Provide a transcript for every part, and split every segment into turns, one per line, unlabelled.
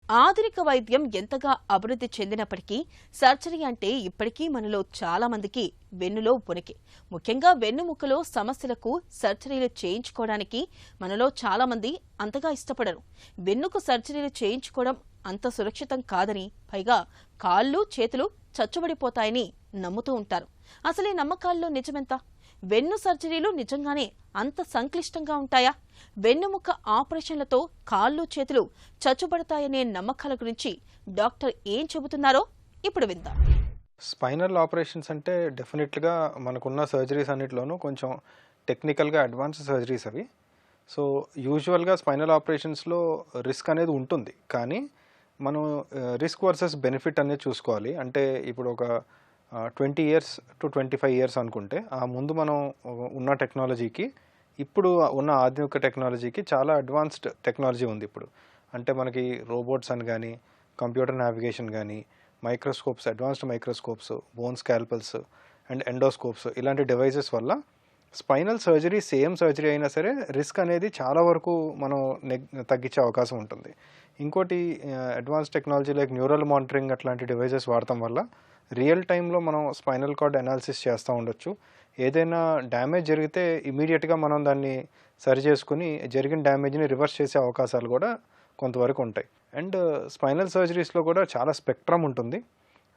ఆధునిక వైద్యం ఎంతగా అభివృద్ధి చెందినప్పటికీ సర్జరీ అంటే ఇప్పటికీ మనలో చాలా మందికి వెన్నులో వణికి. ముఖ్యంగా వెన్నుముక్కలో సమస్యలకు సర్జరీలు చేయించుకోవడానికి మనలో చాలా మంది అంతగా ఇష్టపడరు. వెన్నుకు సర్జరీలు చేయించుకోవడం అంత సురక్షితం కాదని, పైగా కాళ్ళు చేతులు చచ్చుబడిపోతాయని నమ్ముతూ ఉంటారు. అసలు ఈ నమ్మకాల్లో నిజమెంత? వెన్ను సర్జరీలు నిజంగానే అంత సంక్లిష్టంగా ఉంటాయా? వెన్నుముక్క ఆపరేషన్లతో కాళ్ళు చేతులు చచ్చుబడతాయనే నమ్మకాల గురించి డాక్టర్ ఏం చెబుతున్నారో ఇప్పుడు విందాం.
స్పైనల్ ఆపరేషన్స్ అంటే డెఫినెట్‌గా మనకున్న సర్జరీస్ అన్నిటిలోనూ కొంచెం టెక్నికల్‌గా అడ్వాన్స్ సర్జరీస్ అవి. సో, యూజువల్‌గా స్పైనల్ ఆపరేషన్స్‌లో రిస్క్ అనేది ఉంటుంది. కానీ మనం రిస్క్ వర్సెస్ బెనిఫిట్ అనేది చూసుకోవాలి. అంటే ఇప్పుడు ఒక 20 ఇయర్స్ టు 25 ఇయర్స్ అనుకుంటే, ఆ ముందు మనం ఉన్న టెక్నాలజీకి, ఇప్పుడు ఉన్న ఆధునిక టెక్నాలజీకి చాలా అడ్వాన్స్డ్ టెక్నాలజీ ఉంది ఇప్పుడు. అంటే మనకి రోబోట్స్ అని గానీ, కంప్యూటర్ నావిగేషన్ గానీ, microscopes, advanced microscopes, bone scalpels and endoscopes ఇలాంటి డివైసెస్ వల్ల స్పైనల్ సర్జరీ సేమ్ సర్జరీ అయినా సరే రిస్క్ అనేది చాలా వరకు మనం తగ్గించే అవకాశం ఉంటుంది. ఇంకోటి advance technology like neural monitoring అట్లాంటి డివైసెస్ వాడటం వల్ల రియల్ టైంలో మనం స్పైనల్ కార్డ్ అనాలిసిస్ చేస్తూ ఉండొచ్చు. ఏదైనా డ్యామేజ్ జరిగితే ఇమీడియట్గా మనం దాన్ని సరి చేసుకుని జరిగిన డ్యామేజ్ని రివర్స్ చేసే అవకాశాలు కూడా కొంతవరకు ఉంటాయి. అండ్ స్పైనల్ సర్జరీస్లో కూడా చాలా స్పెక్ట్రమ్ ఉంటుంది.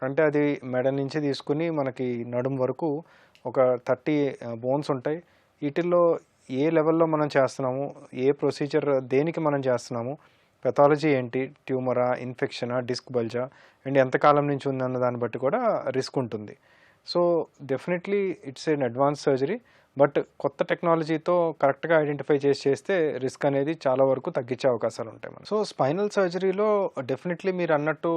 అంటే అది మెడ నుంచి తీసుకుని మనకి నడుము వరకు ఒక 30 బోన్స్ ఉంటాయి. వీటిల్లో ఏ లెవెల్లో మనం చేస్తున్నాము, ఏ ప్రొసీజర్ దేనికి మనం చేస్తున్నాము, పెథాలజీ ఏంటి, ట్యూమరా, ఇన్ఫెక్షనా, డిస్క్ బల్జా అండ్ ఎంతకాలం నుంచి ఉందన్న దాన్ని బట్టి కూడా రిస్క్ ఉంటుంది. So definitely it's an advance surgery. But కొత్త టెక్నాలజీతో కరెక్ట్గా ఐడెంటిఫై చేస్తే రిస్క్ అనేది చాలా వరకు తగ్గించే అవకాశాలు ఉంటాయి మనకి. సో స్పైనల్ సర్జరీలో డెఫినెట్లీ మీరు అన్నట్టు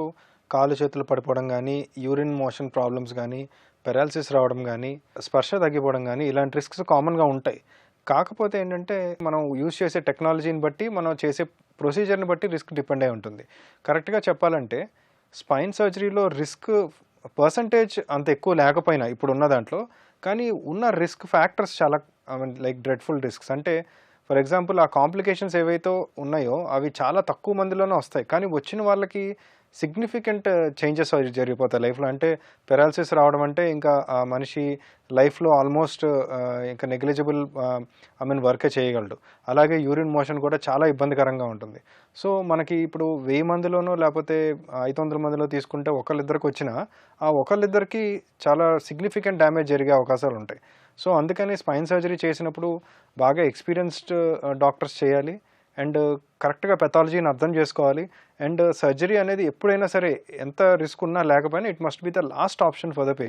కాళ్ళు చేతులు పడిపోవడం కానీ, యూరిన్ మోషన్ ప్రాబ్లమ్స్ కానీ, పెరాలసిస్ రావడం కానీ, స్పర్శ తగ్గిపోవడం కానీ ఇలాంటి రిస్క్స్ కామన్గా ఉంటాయి. కాకపోతే ఏంటంటే మనం యూజ్ చేసే టెక్నాలజీని బట్టి, మనం చేసే ప్రొసీజర్ని బట్టి రిస్క్ డిపెండ్ అయి ఉంటుంది. కరెక్ట్గా చెప్పాలంటే స్పైన్ సర్జరీలో రిస్క్ పర్సంటేజ్ అంత ఎక్కువ లేకపోయినా ఇప్పుడున్న దాంట్లో, కానీ ఉన్న రిస్క్ ఫ్యాక్టర్స్ చాలా లైక్ డ్రెడ్ఫుల్ రిస్క్స్. అంటే ఫర్ ఎగ్జాంపుల్ ఆ కాంప్లికేషన్స్ ఏవైతే ఉన్నాయో అవి చాలా తక్కువ మందిలోనే వస్తాయి. కానీ వచ్చిన వాళ్ళకి సిగ్నిఫికెంట్ చేంజెస్ జరిగిపోతాయి లైఫ్లో. అంటే పెరాలసిస్ రావడం అంటే ఇంకా ఆ మనిషి లైఫ్లో ఆల్మోస్ట్ ఇంకా నెగ్లిజిబుల్ వర్కే చేయగలడు. అలాగే యూరిన్ మోషన్ కూడా చాలా ఇబ్బందికరంగా ఉంటుంది. సో మనకి ఇప్పుడు 1000 మందిలోనో లేకపోతే 500 మందిలో తీసుకుంటే ఒకళ్ళిద్దరికి వచ్చినా ఆ ఒకళ్ళిద్దరికి చాలా సిగ్నిఫికెంట్ డ్యామేజ్ జరిగే అవకాశాలు ఉంటాయి. సో అందుకని స్పైన్ సర్జరీ చేసినప్పుడు బాగా ఎక్స్పీరియన్స్డ్ డాక్టర్స్ చేయాలి. అండ్ కరెక్ట్గా పెథాలజీని అర్థం చేసుకోవాలి. అండ్ సర్జరీ అనేది ఎప్పుడైనా సరే ఎంత రిస్క్ ఉన్నా లేకపోయినా it must be the last option for the patient.